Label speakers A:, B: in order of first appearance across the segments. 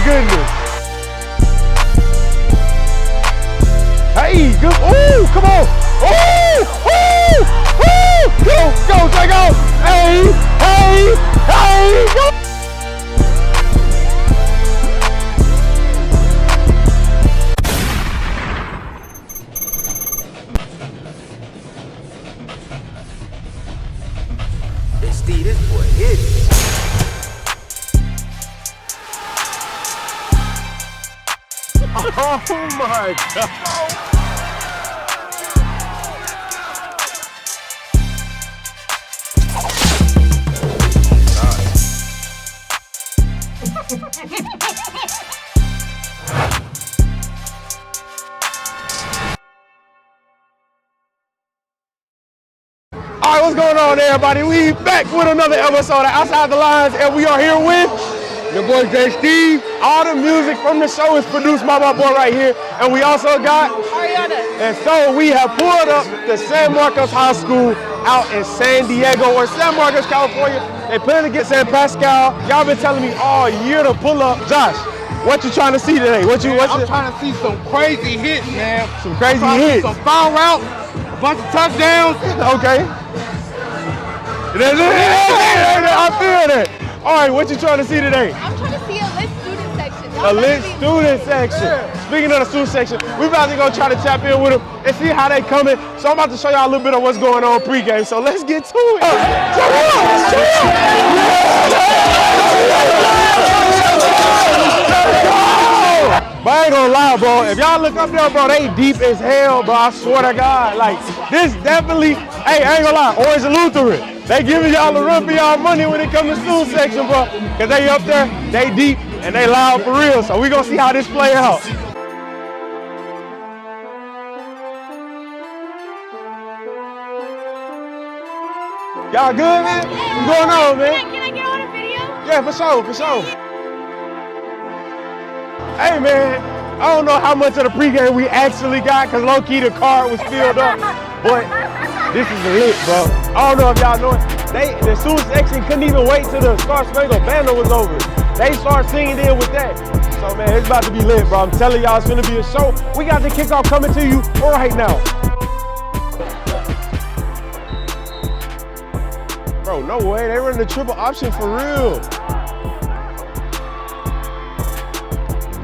A: goodness. Hey, good. Ooh, come on. Ooh, ooh, ooh. Go, Draco. Hey, go.
B: Steve, this boy hit it.
A: Oh my God. All right, what's going on, everybody? We back with another episode of Outside the Lines, and we are here with your boy Jay Steve. All the music from the show is produced by my boy right here, and we also got
C: Ariana.
A: And so we have pulled up to San Marcos High School out in San Diego or San Marcos, California. They plan to get San Pascal. Y'all been telling me all year to pull up. Josh, what you trying to see today?
D: I'm trying to see some crazy hits, man.
A: Some crazy hits.
D: Some foul routes, a bunch of touchdowns.
A: Okay. I feel that. All right, what you trying to see today?
C: I'm trying to see a lit student section.
A: A lit student section. Speaking of the student section, we about to go try to tap in with them and see how they coming. So I'm about to show y'all a little bit of what's going on pregame. So let's get to it. But I ain't gonna lie, bro. If y'all look up there, bro, they deep as hell, bro. I swear to God. Like, this definitely, hey, I ain't gonna lie, Orange Lutheran. They giving y'all a run for y'all money when it comes to student section, bro. Cause they up there, they deep, and they loud for real. So we gonna see how this play out. Y'all good, man? What's going on, man?
C: Can I get on a video?
A: Yeah, for sure. Hey, man, I don't know how much of the pregame we actually got, cause low-key the card was filled up, but this is lit, bro. I don't know if y'all know it. The student section couldn't even wait till the Star Spangled Banner was over. They start singing in with that. So, man, it's about to be lit, bro. I'm telling y'all, it's gonna be a show. We got the kickoff coming to you right now. Bro, no way, they run the triple option for real.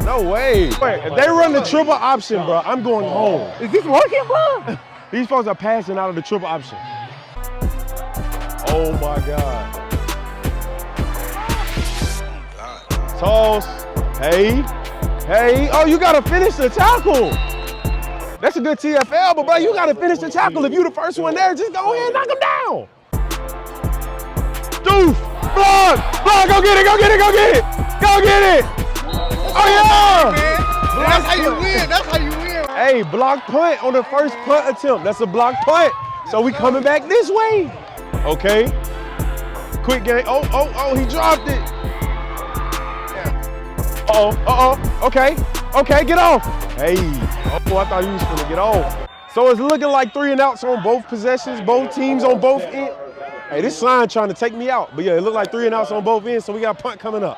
A: No way. Wait, if they run the triple option, bro, I'm going home.
D: Is this working, bro?
A: These folks are passing out of the triple option. Oh my God. Toss. Hey. Oh, you gotta finish the tackle. That's a good TFL, but bro, you gotta finish the tackle. If you the first one there, just go ahead and knock him down. Doof. Block. Go get it. Oh yeah.
D: That's how you win.
A: Hey, block punt on the first punt attempt. That's a block punt. So we coming back this way. Okay. Quick game. Oh, he dropped it. Okay, get off. Hey. Oh, I thought you was gonna get off. So it's looking like 3 and outs on both possessions, both teams on both ends. Hey, this sign trying to take me out. But yeah, it looked like 3 and outs on both ends, so we got a punt coming up.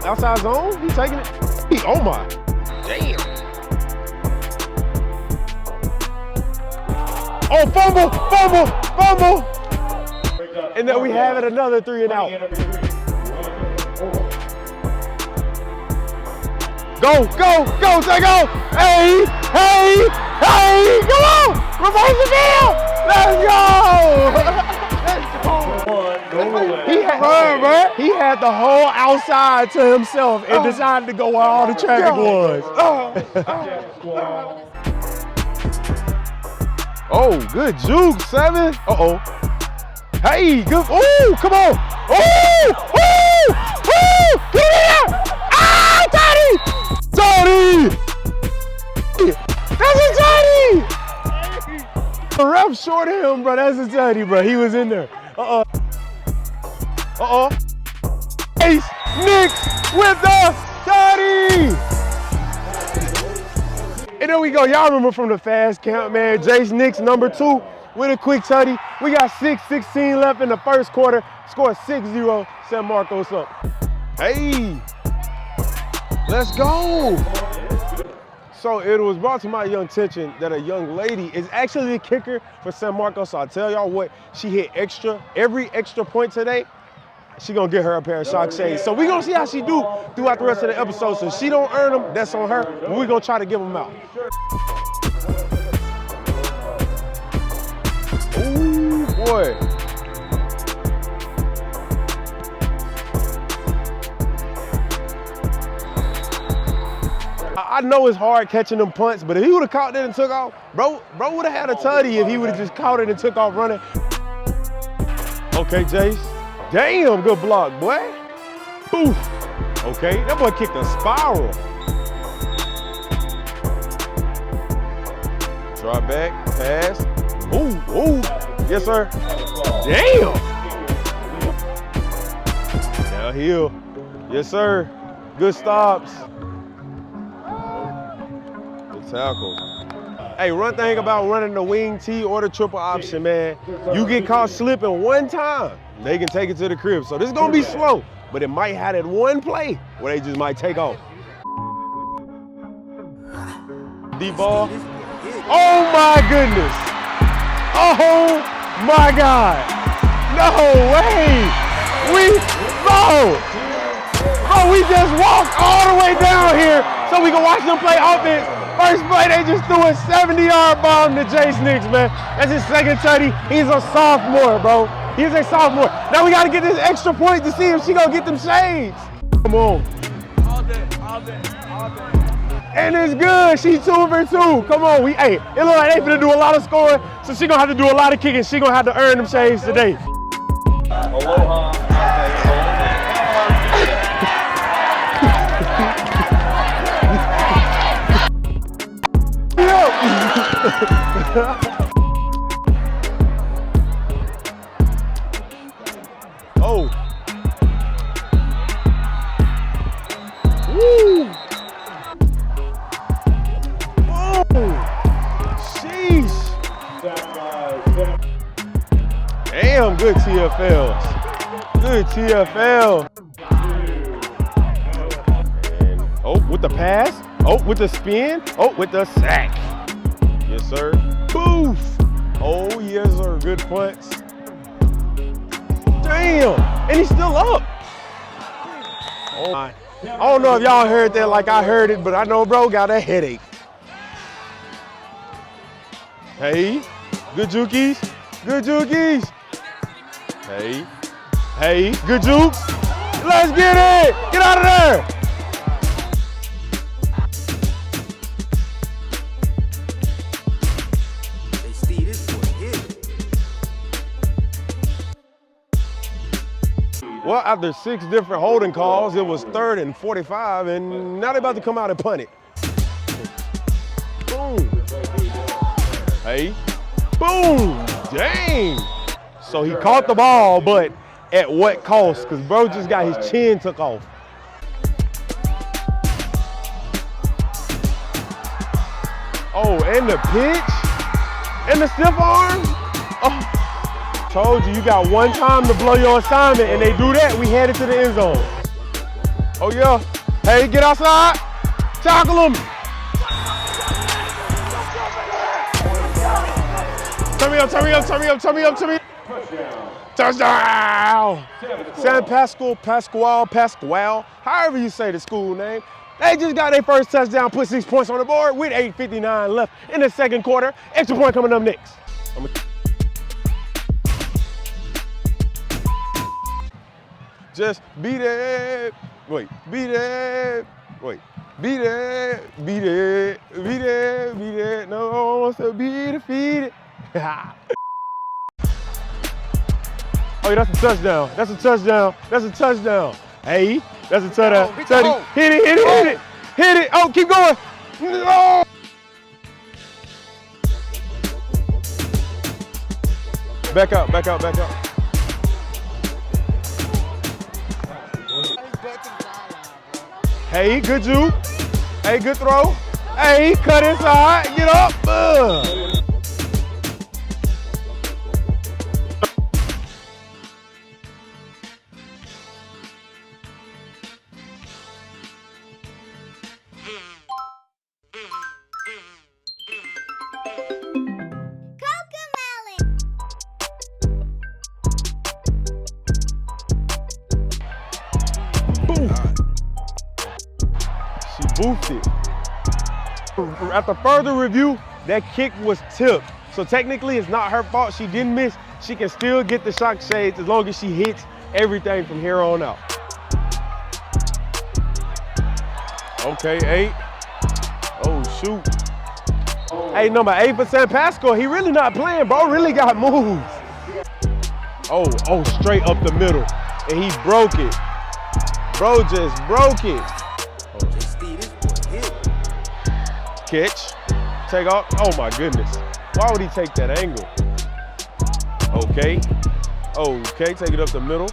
A: Outside zone, he's taking it. Oh my, damn. Oh, fumble. And then we have it, another 3 and out. Go, Draco. Hey, come on. Reverse the field. Let's go. He had the whole outside to himself and decided to go where all the traffic was. Oh, good juke, 7. Hey, good. Ooh, come on. Ooh. Get in. Ah, Toddy. That's a Toddy. The ref shorted him, bro. That's a Toddy, bro. He was in there. Ace Nick with the Toddy. And there we go. Y'all remember from the fast count, man. Jace Nix, number 2, with a quick tutty. We got 6:16 left in the first quarter. Score 6-0, San Marcos up. Hey, let's go. So it was brought to my young attention that a young lady is actually the kicker for San Marcos. So I tell y'all what, she hit every extra point today. She gonna get her a pair of Shock Shades. So we gonna see how she do throughout the rest of the episode. So if she don't earn them, that's on her. But we gonna try to give them out. Ooh, boy. I know it's hard catching them punts, but if he would have caught that and took off, bro would have had a tutty if he would have just caught it and took off running. Okay, Jace. Damn, good block, boy. Oof. Okay, that boy kicked a spiral. Drop back, pass. Ooh. Yes, sir. Damn. Downhill. Yes, sir. Good stops. Tackle. Hey, one thing about running the wing T or the triple option, man, you get caught slipping one time, they can take it to the crib. So this is gonna be slow, but it might have that one play where they just might take off. Deep ball. Oh my goodness. Oh my God. No way. We just walked all the way down here so we can watch them play offense. First play, they just threw a 70-yard bomb to Jace Nix, man. That's his second tutty. He's a sophomore, bro. He's a sophomore. Now we got to get this extra point to see if she going to get them shades. Come on.
D: All day.
A: And it's good. She's 2 for 2. Come on. It look like they finna do a lot of scoring, so she going to have to do a lot of kicking. She going to have to earn them shades today.
E: Aloha.
A: Oh. Woo. Oh. Sheesh. Damn, good TFLs. Good TFL. And, with the pass. With the spin. With the sack. Yes, sir. Boof. Oh, yes, sir. Good punts. Damn. And he's still up. Oh, my. I don't know if y'all heard that like I heard it, but I know bro got a headache. Hey. Good jukies. Good jukies. Hey. Good jukes. Let's get it. Get out of there. Well, after 6 different holding calls, it was 3rd and 45, and now they're about to come out and punt it. Boom. Hey. Boom. Dang. So he caught the ball, but at what cost? Because bro just got his chin took off. Oh, and the pitch? And the stiff arm? Oh. Told you got one time to blow your assignment, and they do that, we headed to the end zone. Oh yeah. Hey, get outside. Tackle him. Turn me up. Touchdown. San Pasquale, however you say the school name. They just got their first touchdown, put 6 points on the board with 8:59 left in the second quarter. Extra point coming up next. Just be there. Wait, be there. Wait, be there. Be there. Be there. Be there. No one wants to be defeated. Oh, that's a touchdown. That's a touchdown. That's a touchdown. Hey, that's a touchdown. Hit it. Hit it. Oh, keep going. No. Back out. Hey, good juke. Hey, good throw. Hey, he cut inside. Get up. Boom. She boofed it. After further review, that kick was tipped. So technically it's not her fault. She didn't miss. She can still get the shock shades as long as she hits everything from here on out. Okay, 8. Oh, shoot. Hey, number 8 for San Pascal. He really not playing, bro. Really got moves. Oh, straight up the middle. And he broke it. Bro just broke it. Catch, take off. Oh my goodness. Why would he take that angle? Okay, take it up the middle.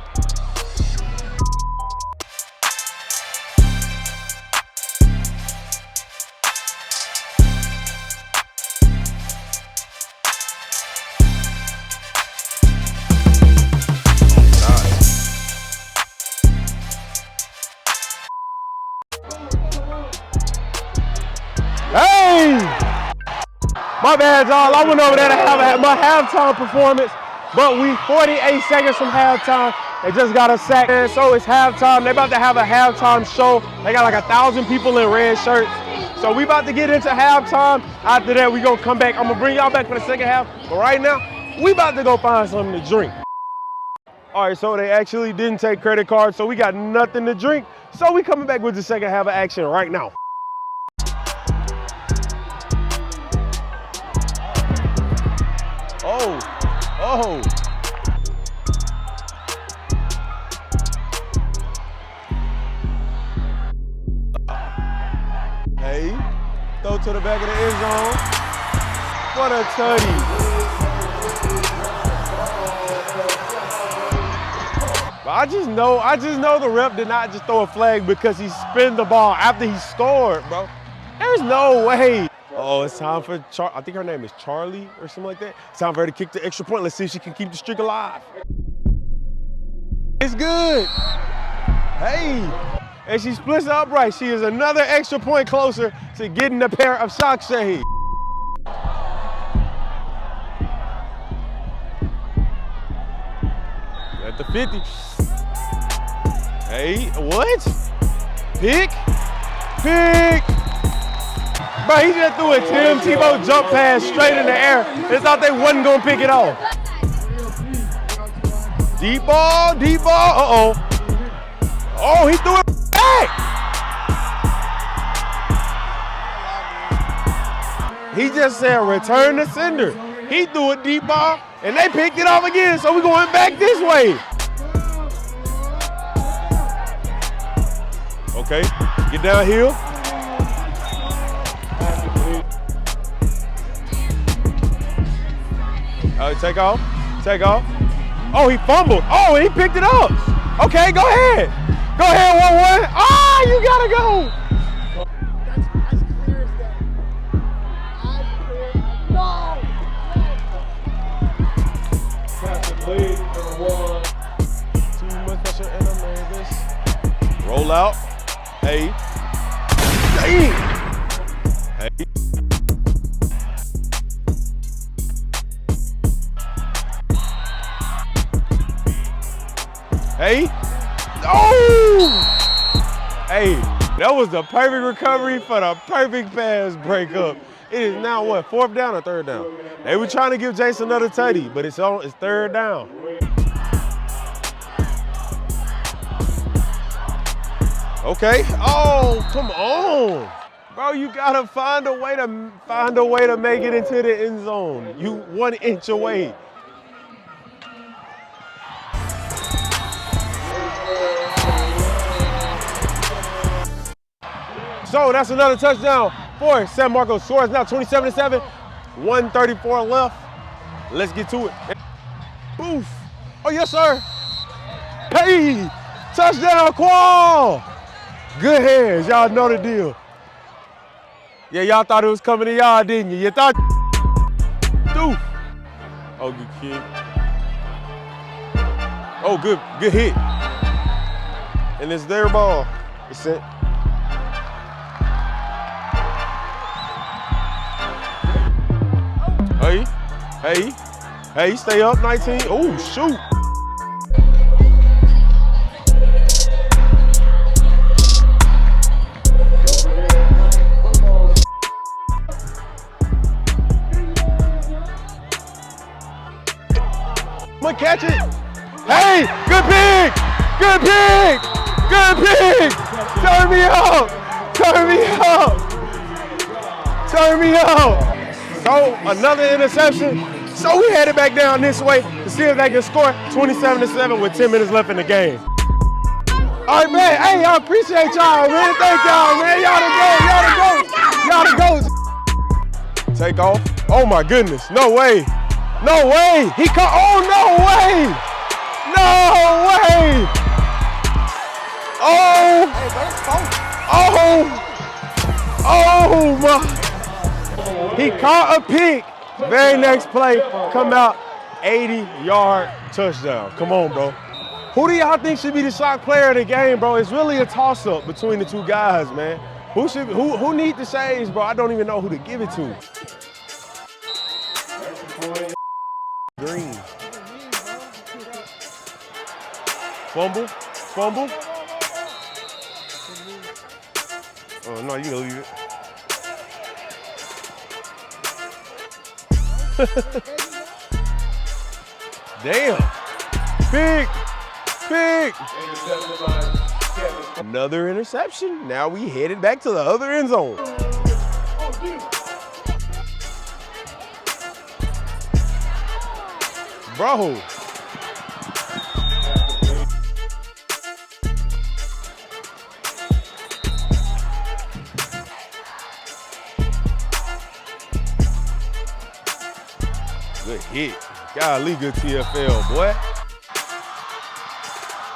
A: Hey! My bad, y'all. I went over there to have my halftime performance, but we 48 seconds from halftime. They just got a sack, and so it's halftime. They about to have a halftime show. They got like 1,000 people in red shirts. So we about to get into halftime. After that, we gonna come back. I'm gonna bring y'all back for the second half, but right now, we about to go find something to drink. All right, so they actually didn't take credit cards, so we got nothing to drink. So we coming back with the second half of action right now. Oh. Hey, throw to the back of the end zone. What a tutty. But I just know the ref did not just throw a flag because he spun the ball after he scored, bro. There's no way. Oh, it's time for I think her name is Charlie or something like that. It's time for her to kick the extra point. Let's see if she can keep the streak alive. It's good. Hey. And she splits upright. She is another extra point closer to getting a pair of shock shades. At the 50. Hey, what? Pick. Bro, he just threw a Tim Tebow jump pass straight in the air. They thought they wasn't gonna pick it off. Deep ball. Uh-oh. Oh, he threw it back. He just said return the sender. He threw a deep ball and they picked it off again, so we're going back this way. Okay, get down here. Take off. Oh, he fumbled. Oh, and he picked it up. Okay, go ahead. 1-1. Ah, you gotta go.
D: That's as clear as that. As clear as no.
E: Pass it, lead, number 1.
A: Too much pressure and I'm nervous. Roll out. Hey. Hey. Hey. Oh! Hey, that was the perfect recovery for the perfect pass breakup. It is now what, 4th down or 3rd down? They were trying to give Jason another tutty, but it's 3rd down. Okay. Oh, come on. Bro, you gotta find a way to make it into the end zone. You 1 inch away. So that's another touchdown for San Marcos. Score is now 27-7, 1:34 left. Let's get to it. Boof. Oh, yes, sir. Hey, touchdown, Qual. Good hands, y'all know the deal. Yeah, y'all thought it was coming to y'all, didn't you? You thought do. Oh, good kid. Oh, good hit. And it's their ball. It's sent. Hey, stay up, 19. Oh, shoot. I'm gonna catch it. Hey, good pick. Good pick. Good pick. Turn me up. Turn me up. Turn me up. So, another interception. So we headed back down this way to see if they can score 27-7 with 10 minutes left in the game. All right, man. Hey, I appreciate y'all, man. Thank y'all, man. Y'all the goats. Take off. Oh my goodness. No way. No way. He caught. Oh, no way. No way. Oh. Oh my. He caught a pick. Very next play, come out, 80-yard touchdown. Come on, bro. Who do y'all think should be the shock player of the game, bro? It's really a toss-up between the two guys, man. Who need the saves, bro? I don't even know who to give it to. Green. Fumble. Oh, no, you can leave it. Damn. Big. Another interception. Now we headed back to the other end zone. Bro. Good hit. Golly, good TFL, boy.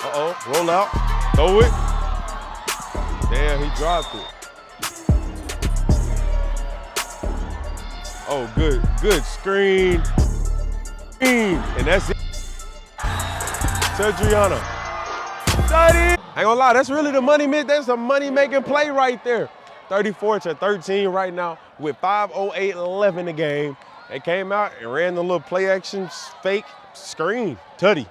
A: Uh-oh, roll out, throw it. Damn, he dropped it. Oh, good screen. And that's it. Tadriana. Ain't gonna lie, that's really the money, that's a money-making play right there. 34-13 right now with 5:08 left in the game. They came out and ran the little play action fake screen. Tutty.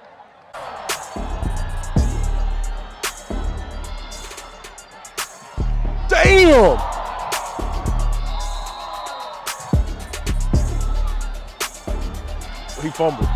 A: Damn! He fumbled.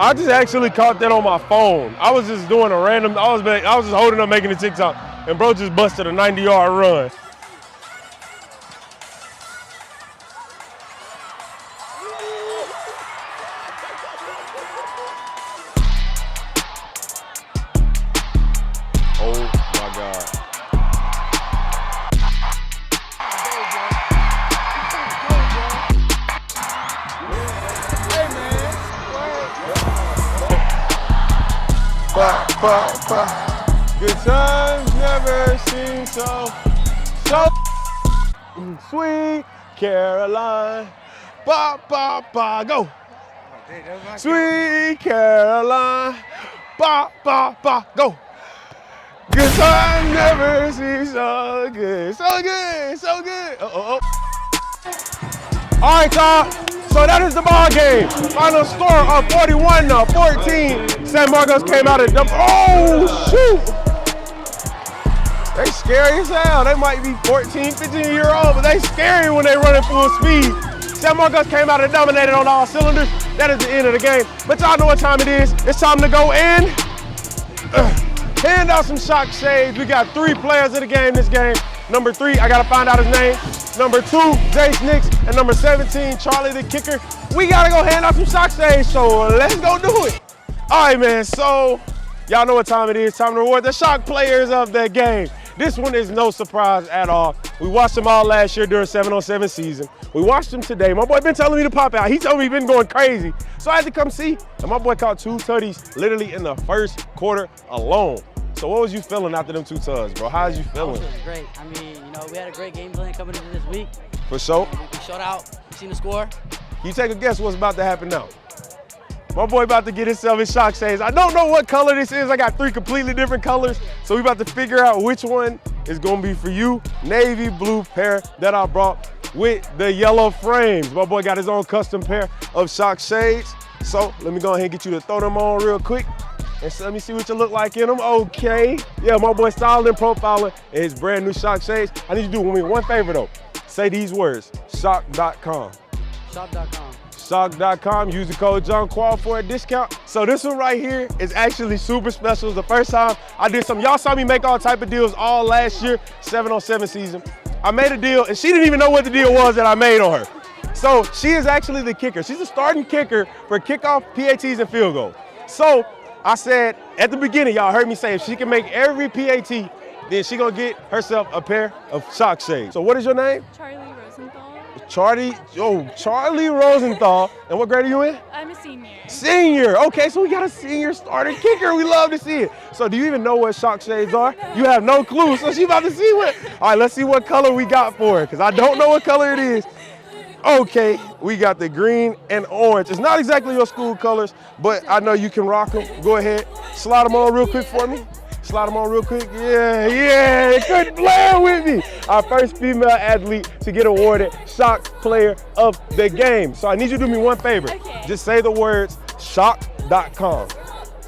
A: I just actually caught that on my phone. I was just doing a random, I was just holding up making a TikTok, and bro just busted a 90-yard run. Oh my God. Good times never seem so sweet, Caroline. Go. Sweet Caroline. Go. Good times never seem so good. So good. All right, y'all. So that is the ball game. Final score of 41-14. San Marcos came out of oh shoot! They scary as hell. They might be 14, 15-year-old, but they scary when they running full speed. San Marcos came out and dominated on all cylinders. That is the end of the game. But y'all know what time it is. It's time to go in. Hand out some shock shades. We got 3 players of the game this game. Number 3, I gotta find out his name. Number 2, Jace Nix, and number 17, Charlie the kicker. We gotta go hand out some shock shades, so let's go do it. All right, man, so Y'all know what time it is. Time to reward the shock players of the game. This one is no surprise at all. We watched them all last year during 7-on-7 season. We watched them today. My boy been telling me to pop out. He told me he been going crazy. So I had to come see. And my boy caught 2 tutties literally in the first quarter alone. So what was you feeling after them 2 tuds, bro? How's you feeling?
F: It was great. I mean, you know, we had a great game plan coming into this week.
A: For sure.
F: We showed out. You seen the score?
A: You take a guess what's about to happen now. My boy about to get himself his shock shades. I don't know what color this is. I got 3 completely different colors. So we about to figure out which one is gonna be for you. Navy blue pair that I brought with the yellow frames. My boy got his own custom pair of shock shades. So let me go ahead and get you to throw them on real quick. And so let me see what you look like in them. Okay. Yeah, my boy styled and profiling in his brand new shock shades. I need you to do me one favor though. Say these words, shock.com.
F: Shop.com.
A: Shock.com, use the code JohnQual for a discount. So this one right here is actually super special. It's the first time I did something. Y'all saw me make all type of deals all last year, 7-on-7 season. I made a deal and she didn't even know what the deal was that I made on her. So she is actually the kicker. She's a starting kicker for kickoff, PATs, and field goal. So I said at the beginning, y'all heard me say if she can make every PAT, then she gonna get herself a pair of shock shades. So what is your name?
C: Charlie Rosenthal.
A: Charlie Rosenthal. And what grade are you in?
C: I'm a senior.
A: Senior. Okay, so we got a senior starter kicker. We love to see it. So do you even know what shock shades are? You have no clue. So she about to see what. All right, let's see what color we got for her, because I don't know what color it is. Okay, we got the green and orange. It's not exactly your school colors, but I know you can rock them. Go ahead, slide them on real quick for me. Slide them on real quick. Yeah, couldn't play with me. Our first female athlete to get awarded Shock Player of the Game. So I need you to do me one favor.
C: Okay.
A: Just say the words shock.com.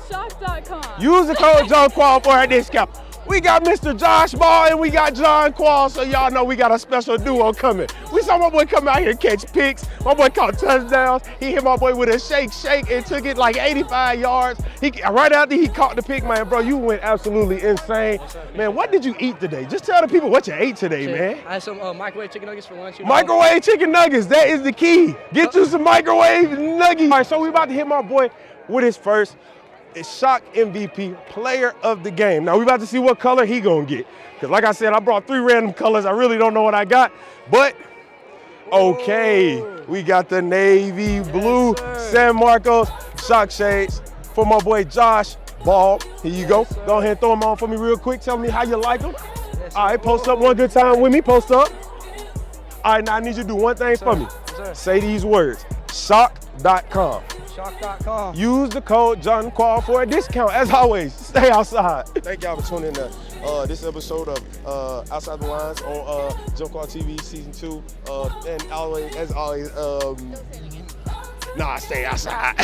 C: Shock.com.
A: Use the code JohnQual for a discount. We got Mr. Josh Ball and we got John Qual, so y'all know we got a special duo coming. We saw my boy come out here catch picks. My boy caught touchdowns. He hit my boy with a shake and took it like 85 yards. Right after he caught the pick, man, bro, you went absolutely insane. Man, what did you eat today? Just tell the people what you ate today, man.
F: I had some microwave chicken nuggets for lunch.
A: Microwave chicken nuggets, that is the key. Get you some microwave nuggets. All right, so we about to hit my boy with his first Shock MVP Player of the Game. Now we about to see what color he gonna get. Cause like I said, I brought 3 random colors. I really don't know what I got, but okay. We got the navy blue San Marcos shock shades for my boy Josh Ball. Here you go. Go ahead and throw them on for me real quick. Tell me how you like them. All right, post up one good time with me. Post up. All right, now I need you to do one thing for me. Say these words, shock.com.
F: Shock.com.
A: Use the code JohnQual for a discount. As always, stay outside. Thank y'all for tuning in to this episode of Outside the Lines on JohnQual TV Season 2. And always, as always, stay outside.